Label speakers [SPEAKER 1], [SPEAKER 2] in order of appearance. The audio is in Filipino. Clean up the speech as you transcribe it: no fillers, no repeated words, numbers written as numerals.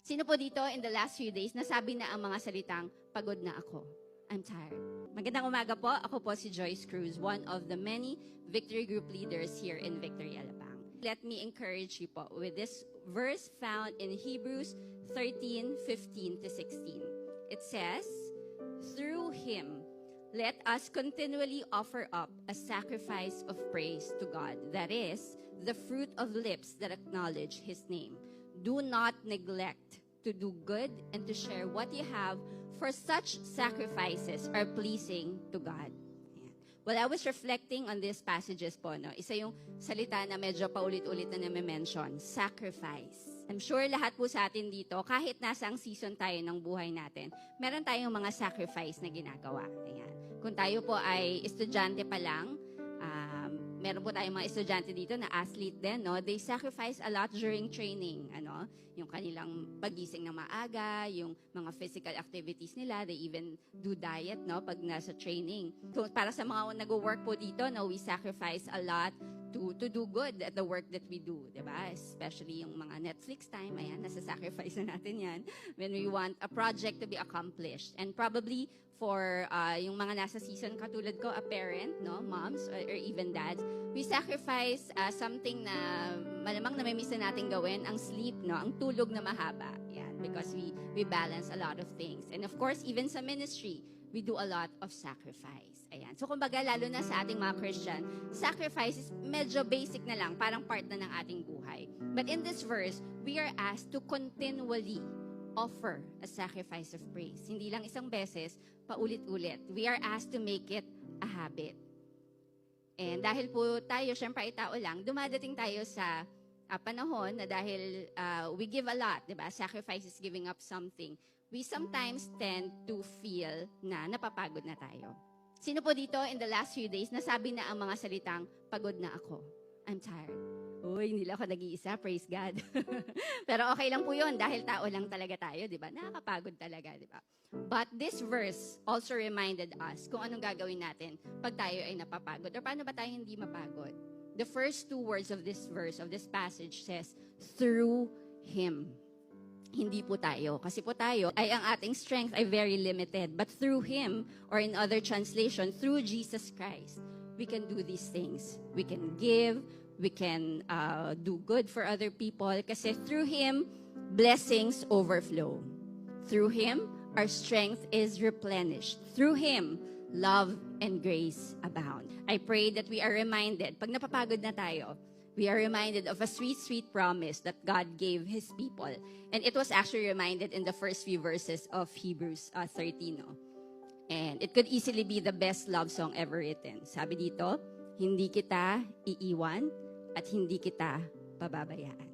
[SPEAKER 1] Sino po dito in the last few days nasabi na ang mga salitang, pagod na ako, I'm tired? Magandang umaga po. Ako po si Joyce Cruz, one of the many Victory Group leaders here in Victory Alabang. Let me encourage you po with this verse found in Hebrews 13:15 to 16. It says, through Him, let us continually offer up a sacrifice of praise to God, that is, the fruit of lips that acknowledge His name. Do not neglect to do good and to share what you have, for such sacrifices are pleasing to God. Ayan. Well, I was reflecting on these passages po, no? Isa yung salita na medyo paulit-ulit na name-mention, sacrifice. I'm sure lahat po sa atin dito, kahit nasa ang season tayo ng buhay natin, meron tayong mga sacrifice na ginagawa. Ayan. Kung tayo po ay estudyante pa lang, meron po tayong mga estudyante dito na athlete din, no? They sacrifice a lot during training, ano? Yung kanilang pagising ng maaga, yung mga physical activities nila, they even do diet, no? Pag nasa training. So, para sa mga nag-work po dito, no, we sacrifice a lot to do good at the work that we do, diba? Especially yung mga Netflix time, ayan, nasa-sacrifice na natin yan when we want a project to be accomplished. And probably for yung mga nasa season katulad ko, a parent, no, moms, or even dads, we sacrifice something na malamang na may miss na natin gawin, ang sleep, no, ang tulog na mahaba. Yan, because we balance a lot of things. And of course, even sa ministry, we do a lot of sacrifice. Ayan. So, kumbaga, lalo na sa ating mga Christian, sacrifice is medyo basic na lang, parang part na ng ating buhay. But in this verse, we are asked to continually offer a sacrifice of praise. Hindi lang isang beses, paulit-ulit. We are asked to make it a habit. And dahil po tayo, syempre ay tao lang, dumadating tayo sa panahon na dahil we give a lot, diba? Sacrifice is giving up something. We sometimes tend to feel na napapagod na tayo. Sino po dito in the last few days nasabi na ang mga salitang, pagod na ako, I'm tired? Uy, hindi lang ako nag-iisa, praise God. Pero okay lang po yun, dahil tao lang talaga tayo, di ba? Nakakapagod talaga, di ba? But this verse also reminded us kung anong gagawin natin pag tayo ay napapagod. Or paano ba tayo hindi mapagod? The first two words of this verse, of this passage says, through Him. Hindi po tayo. Kasi po tayo, ay ang ating strength ay very limited. But through Him, or in other translation, through Jesus Christ, we can do these things. We can give, we can do good for other people. Kasi through Him, blessings overflow. Through Him, our strength is replenished. Through Him, love and grace abound. I pray that we are reminded, pag napapagod na tayo, we are reminded of a sweet, sweet promise that God gave His people. And it was actually reminded in the first few verses of Hebrews 13. No? And it could easily be the best love song ever written. Sabi dito, hindi kita iiwan at hindi kita pababayaan.